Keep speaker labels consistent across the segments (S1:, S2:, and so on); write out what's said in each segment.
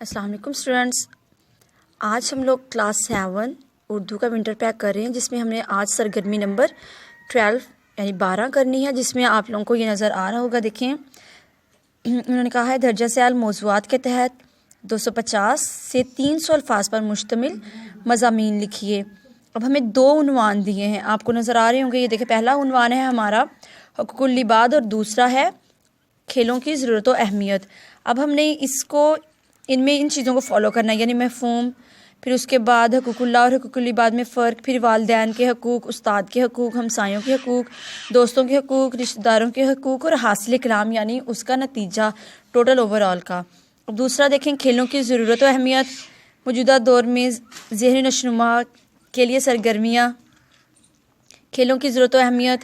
S1: अस्सलाम वालेकुम स्टूडेंट्स। आज हम लोग क्लास 7 उर्दू का विंटर पैक कर रहे हैं, जिसमें हमने आज सरगर्मी नंबर 12 यानी 12 करनी है, जिसमें आप लोगों को ये नज़र आ रहा होगा। देखें, उन्होंने कहा है दर्जा सयाल मौज़ूआत के तहत 250 से 300 अल्फाज पर मुश्तमिल मज़ामीन लिखिए। अब हमें 2 उन्वान दिए हैं, आपको नज़र आ रहे होंगे। ये देखें, पहला उन्वान है हमारा हुकूकुल लिबाद और दूसरा है खेलों की ज़रूरत व अहमियत। अब हमने इसको इनमें इन चीज़ों को फॉलो करना है, यानी मफ़हूम, फिर उसके बाद हुकूकुल्लाह और हुकूकुल लिबाद में फ़र्क, फिर वालिदैन के हकूक़, उस्ताद के हकूक़, हमसायों के हकूक़, दोस्तों के हकूक़, रिश्तेदारों के हकूक़ और हासिल कलाम यानी उसका नतीजा टोटल ओवरऑल का। अब दूसरा देखें, खेलों की ज़रूरत व अहमियत, मौजूदा दौर में ज़हनी नशोनुमा के लिए सरगर्मियाँ, खेलों की ज़रूरत व अहमियत,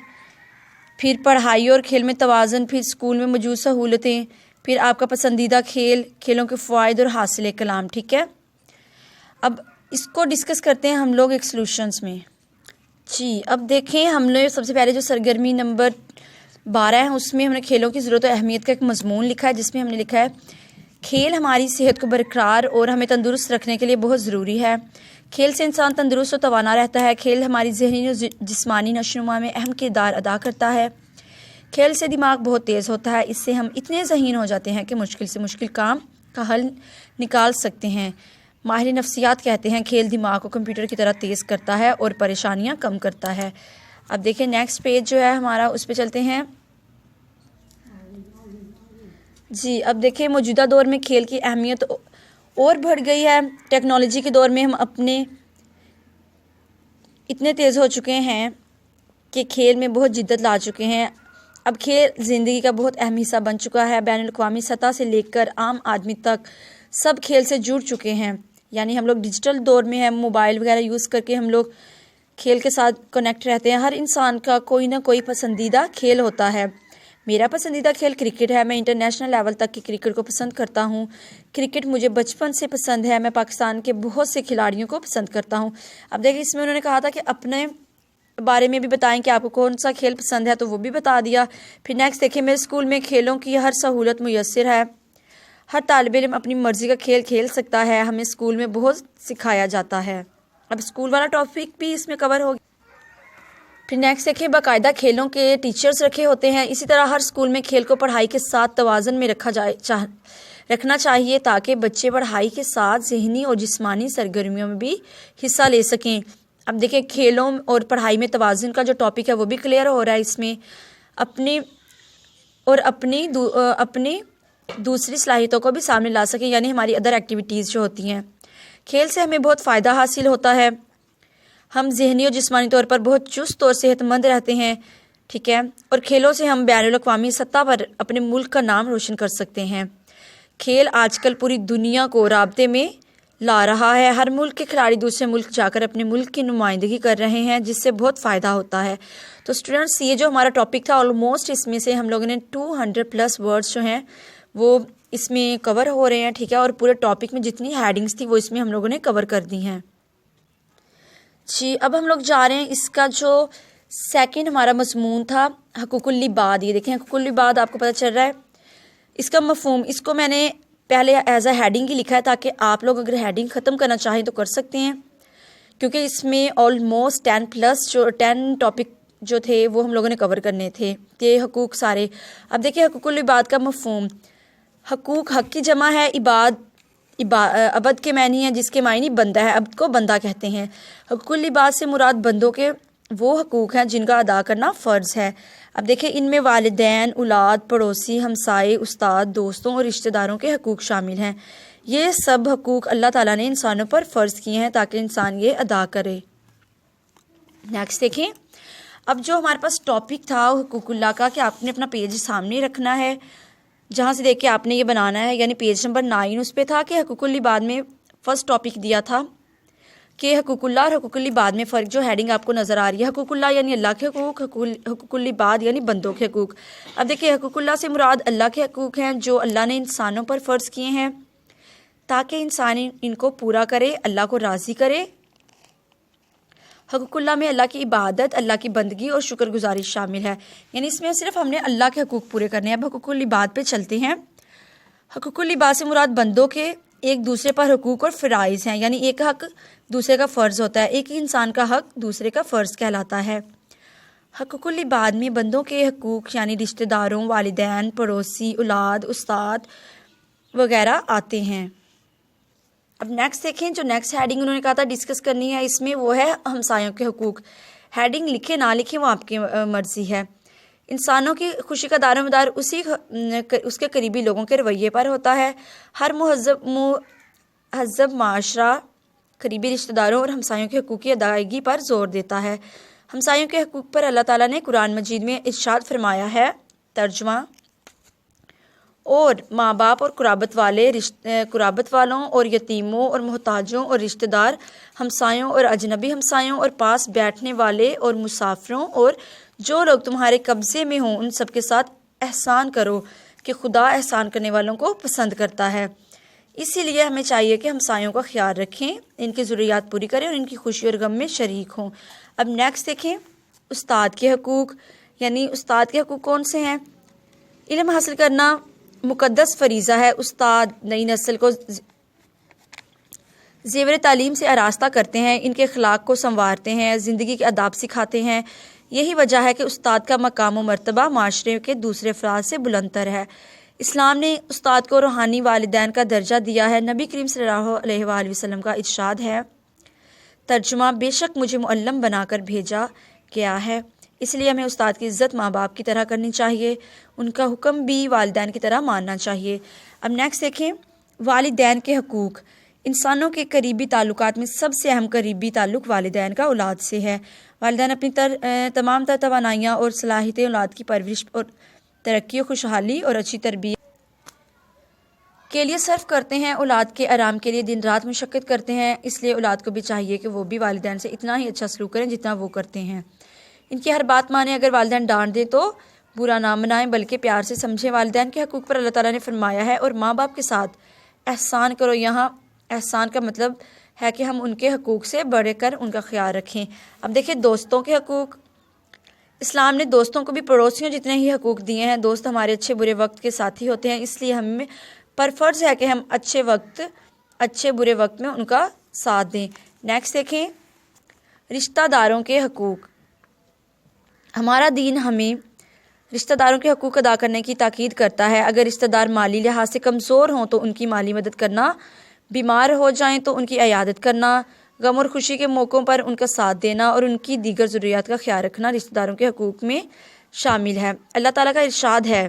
S1: फिर पढ़ाई और खेल में तवाज़ुन, फिर स्कूल में मौजूद सहूलतें, फिर आपका पसंदीदा खेल, खेलों के फ़वाइद और हासिल कलाम। ठीक है, अब इसको डिस्कस करते हैं हम लोग एक सॉल्यूशंस में। जी, अब देखें, हमने सबसे पहले जो सरगर्मी नंबर 12 है उसमें हमने खेलों की ज़रूरत और अहमियत का एक मज़मून लिखा है, जिसमें हमने लिखा है खेल हमारी सेहत को बरकरार और हमें तंदुरुस्त रखने के लिए बहुत ज़रूरी है। खेल से इंसान तंदुरुस्त और तवाना रहता है। खेल हमारी ज़हनी और जिस्मानी नशोनुमा में अहम किरदार अदा करता है। खेल से दिमाग बहुत तेज़ होता है, इससे हम इतने ज़हीन हो जाते हैं कि मुश्किल से मुश्किल काम का हल निकाल सकते हैं। माहिर नफ्सियात कहते हैं खेल दिमाग को कंप्यूटर की तरह तेज़ करता है और परेशानियां कम करता है। अब देखिए, नेक्स्ट पेज जो है हमारा, उस पर चलते हैं। जी, अब देखिए, मौजूदा दौर में खेल की अहमियत और बढ़ गई है। टेक्नोलॉजी के दौर में हम अपने इतने तेज़ हो चुके हैं कि खेल में बहुत जिद्दत ला चुके हैं। अब खेल ज़िंदगी का बहुत अहम हिस्सा बन चुका है। बैनुल-अक़वामी सतह से लेकर आम आदमी तक सब खेल से जुड़ चुके हैं, यानी हम लोग डिजिटल दौर में हैं। मोबाइल वगैरह यूज़ करके हम लोग खेल के साथ कनेक्ट रहते हैं। हर इंसान का कोई ना कोई पसंदीदा खेल होता है। मेरा पसंदीदा खेल क्रिकेट है। मैं इंटरनेशनल लेवल तक की क्रिकेट को पसंद करता हूँ। क्रिकेट मुझे बचपन से पसंद है। मैं पाकिस्तान के बहुत से खिलाड़ियों को पसंद करता हूँ। अब देखिए, इसमें उन्होंने कहा था कि अपने बारे में भी बताएं कि आपको कौन सा खेल पसंद है, तो वो भी बता दिया। फिर नेक्स्ट देखिए, मेरे स्कूल में खेलों की हर सहूलत मुयस्सर है। हर तालिब इल्म अपनी मर्ज़ी का खेल खेल सकता है। हमें स्कूल में बहुत सिखाया जाता है। अब स्कूल वाला टॉपिक भी इसमें कवर हो गया। फिर नेक्स्ट देखिए, बाकायदा खेलों के टीचर्स रखे होते हैं। इसी तरह हर स्कूल में खेल को पढ़ाई के साथ तवाज़ुन में रखना चाहिए, ताकि बच्चे पढ़ाई के साथ ज़हनी और जिस्मानी सरगर्मियों में भी हिस्सा ले सकें। अब देखिए, खेलों और पढ़ाई में तवाज़ुन का जो टॉपिक है वो भी क्लियर हो रहा है इसमें। अपनी दूसरी सलाहियतों को भी सामने ला सकें, यानी हमारी अदर एक्टिविटीज़ जो होती हैं। खेल से हमें बहुत फ़ायदा हासिल होता है। हम ज़हनी और जिस्मानी तौर पर बहुत चुस्त और सेहतमंद रहते हैं। ठीक है, और खेलों से हम बैनुल-अक़वामी सतह पर अपने मुल्क का नाम रोशन कर सकते हैं। खेल आजकल पूरी दुनिया को राब्ते में ला रहा है। हर मुल्क के खिलाड़ी दूसरे मुल्क जाकर अपने मुल्क की नुमाइंदगी कर रहे हैं, जिससे बहुत फ़ायदा होता है। तो स्टूडेंट्स, ये जो हमारा टॉपिक था, ऑलमोस्ट इसमें से हम लोगों ने 200+ वर्ड्स जो हैं वो इसमें कवर हो रहे हैं। ठीक है, और पूरे टॉपिक में जितनी हेडिंग्स थी वो इसमें हम लोगों ने कवर कर दी हैं। जी, अब हम लोग जा रहे हैं, इसका जो सेकंड हमारा मज़मून था हुकूकुल लिबाद। ये देखें, हुकूकुल लिबाद आपको पता चल रहा है इसका मफ़हूम। इसको मैंने पहले एज अ हेडिंग ही लिखा है, ताकि आप लोग अगर हेडिंग ख़त्म करना चाहें तो कर सकते हैं, क्योंकि इसमें ऑलमोस्ट 10 टॉपिक जो थे वो हम लोगों ने कवर करने थे, ये हकूक़ सारे। अब देखिए, हुकूकुल लिबाद का मफ़हूम, हकूक़ हक़ की जमा है, अबद के मानी है, जिसके मायनी बंदा है। अब्द को बंदा कहते हैं। हुकूकुल लिबाद से मुराद बंदों के वो हकूक़ हैं जिनका अदा करना फ़र्ज़ है। अब देखिए, इनमें वालिदैन, औलाद, पड़ोसी, हमसाए, उस्ताद, दोस्तों और रिश्तेदारों के हकूक़ शामिल हैं। ये सब हकूक़ अल्लाह ताला ने इंसानों पर फ़र्ज़ किए हैं ताकि इंसान ये अदा करे। नेक्स्ट देखें, अब जो हमारे पास टॉपिक था हुकूकुल्लाह का, कि आपने अपना पेज सामने रखना है, जहाँ से देख के आपने ये बनाना है, यानी पेज नंबर 9 उस पर था कि हुकूकुल लिबाद में फ़र्स्ट टॉपिक दिया था कि हुकूकुल्लाह और हुकूकुल लिबाद में फ़र्क। जो हेडिंग आपको नज़र आ रही है, हुकूकुल्लाह यानी अल्लाह के हकूक़, हुकूकुल लिबाद यानी बंदों के हकूक़। अब देखिए, हुकूकुल्लाह से मुराद अल्लाह के हकूक़ हैं जो अल्लाह ने इंसानों पर फ़र्ज़ किए हैं, ताकि इंसान इनको पूरा करे, अल्लाह को राज़ी करे। हुकूकुल्लाह में अल्लाह की इबादत, अल्लाह की बंदगी और शुक्रगुजारी शामिल है, यानी इसमें सिर्फ हमने अल्लाह के हकूक़ पूरे करने हैं। अब हुकूकुल लिबाद पे चलते हैं। हुकूकुल लिबाद से मुराद बंदों के ایک دوسرے پر حقوق اور فرائض ہیں، یعنی ایک حق دوسرے کا فرض ہوتا ہے، ایک ہی انسان کا حق دوسرے کا فرض کہلاتا ہے۔ حقوق العباد میں بندوں کے حقوق یعنی رشتہ داروں، والدین، پڑوسی، اولاد، استاد وغیرہ آتے ہیں۔ اب نیکسٹ دیکھیں، جو نیکسٹ ہیڈنگ انہوں نے کہا تھا ڈسکس کرنی ہے اس میں، وہ ہے ہمسایوں کے حقوق۔ ہیڈنگ لکھے نہ لکھیں وہ آپ کی مرضی ہے۔ انسانوں کی خوشی کا دار و مدار اس کے قریبی لوگوں کے رویے پر ہوتا ہے۔ ہر مہذب معاشرہ قریبی رشتہ داروں اور ہمسایوں کے حقوق کی ادائیگی پر زور دیتا ہے۔ ہمسایوں کے حقوق پر اللہ تعالیٰ نے قرآن مجید میں ارشاد فرمایا ہے، ترجمہ: اور ماں باپ اور قرابت والوں اور یتیموں اور محتاجوں اور رشتہ دار ہمسایوں اور اجنبی ہمسایوں اور پاس بیٹھنے والے اور مسافروں اور جو لوگ تمہارے قبضے میں ہوں ان سب کے ساتھ احسان کرو کہ خدا احسان کرنے والوں کو پسند کرتا ہے۔ اسی لیے ہمیں چاہیے کہ ہمسایوں کا خیال رکھیں، ان کی ضروریات پوری کریں اور ان کی خوشی اور غم میں شریک ہوں۔ اب نیکسٹ دیکھیں، استاد کے حقوق، یعنی استاد کے حقوق کون سے ہیں؟ علم حاصل کرنا مقدس فریضہ ہے۔ استاد نئی نسل کو زیور تعلیم سے آراستہ کرتے ہیں، ان کے اخلاق کو سنوارتے ہیں، زندگی کے آداب سکھاتے ہیں۔ یہی وجہ ہے کہ استاد کا مقام و مرتبہ معاشرے کے دوسرے افراد سے بلند تر ہے۔ اسلام نے استاد کو روحانی والدین کا درجہ دیا ہے۔ نبی کریم صلی اللہ علیہ وآلہ وسلم کا ارشاد ہے، ترجمہ: بے شک مجھے معلم بنا کر بھیجا گیا ہے، اس لیے ہمیں استاد کی عزت ماں باپ کی طرح کرنی چاہیے، ان کا حکم بھی والدین کی طرح ماننا چاہیے۔ اب نیکسٹ دیکھیں، والدین کے حقوق۔ انسانوں کے قریبی تعلقات میں سب سے اہم قریبی تعلق والدین کا اولاد سے ہے۔ والدین اپنی تمام تر توانائیاں اور صلاحیتیں اولاد کی پرورش اور ترقی و خوشحالی اور اچھی تربیت کے لیے صرف کرتے ہیں، اولاد کے آرام کے لیے دن رات مشقت کرتے ہیں۔ اس لیے اولاد کو بھی چاہیے کہ وہ بھی والدین سے اتنا ہی اچھا سلوک کریں جتنا وہ کرتے ہیں، ان کی ہر بات مانیں، اگر والدین ڈانٹ دیں تو برا نہ منائیں بلکہ پیار سے سمجھیں۔ والدین کے حقوق پر اللہ تعالیٰ نے فرمایا ہے، اور ماں باپ کے ساتھ احسان کرو۔ یہاں احسان کا مطلب ہے کہ ہم ان کے حقوق سے بڑھ کر ان کا خیال رکھیں۔ اب دیکھیں دوستوں کے حقوق۔ اسلام نے دوستوں کو بھی پڑوسیوں جتنے ہی حقوق دیے ہیں۔ دوست ہمارے اچھے برے وقت کے ساتھی ہوتے ہیں، اس لیے ہمیں پر فرض ہے کہ ہم اچھے برے وقت میں ان کا ساتھ دیں۔ نیکسٹ دیکھیں، رشتہ داروں کے حقوق۔ ہمارا دین ہمیں رشتہ داروں کے حقوق ادا کرنے کی تاکید کرتا ہے۔ اگر رشتہ دار مالی لحاظ سے کمزور ہوں تو ان کی مالی مدد کرنا، بیمار ہو جائیں تو ان کی عیادت کرنا، غم اور خوشی کے موقعوں پر ان کا ساتھ دینا اور ان کی دیگر ضروریات کا خیال رکھنا رشتہ داروں کے حقوق میں شامل ہے۔ اللہ تعالیٰ کا ارشاد ہے،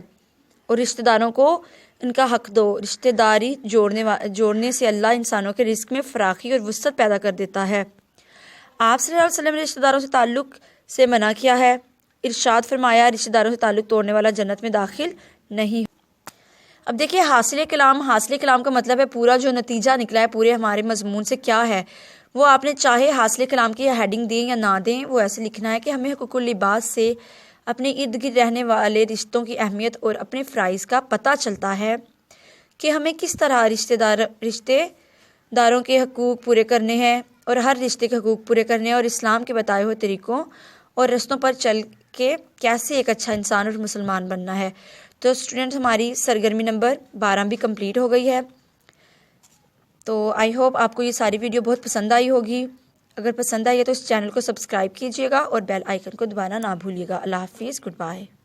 S1: اور رشتہ داروں کو ان کا حق دو۔ رشتہ داری جوڑنے سے اللہ انسانوں کے رزق میں فراخی اور وسعت پیدا کر دیتا ہے۔ آپ صلی اللہ علیہ وسلم نے رشتہ داروں سے تعلق سے منع کیا ہے، ارشاد فرمایا، رشتہ داروں سے تعلق توڑنے والا جنت میں داخل نہیں۔ اب دیکھیں حاصل کلام۔ حاصل کلام کا مطلب ہے پورا جو نتیجہ نکلا ہے پورے ہمارے مضمون سے کیا ہے، وہ آپ نے چاہے حاصل کلام کی ہیڈنگ دیں یا نہ دیں، وہ ایسے لکھنا ہے کہ ہمیں حقوق العباد سے اپنے ارد گرد رہنے والے رشتوں کی اہمیت اور اپنے فرائض کا پتہ چلتا ہے کہ ہمیں کس طرح رشتے داروں کے حقوق پورے کرنے ہیں اور ہر رشتے کے حقوق پورے کرنے ہیں، اور اسلام کے بتائے ہوئے طریقوں اور رستوں پر چل کے کیسے ایک اچھا انسان اور مسلمان بننا ہے۔ تو اسٹوڈنٹس، ہماری سرگرمی نمبر 12 بھی کمپلیٹ ہو گئی ہے۔ تو آئی ہوپ آپ کو یہ ساری ویڈیو بہت پسند آئی ہوگی۔ اگر پسند آئی ہے تو اس چینل کو سبسکرائب کیجیے گا اور بیل آئیکن کو دبانا نہ بھولیے گا۔ اللہ حافظ، گڈ بائے۔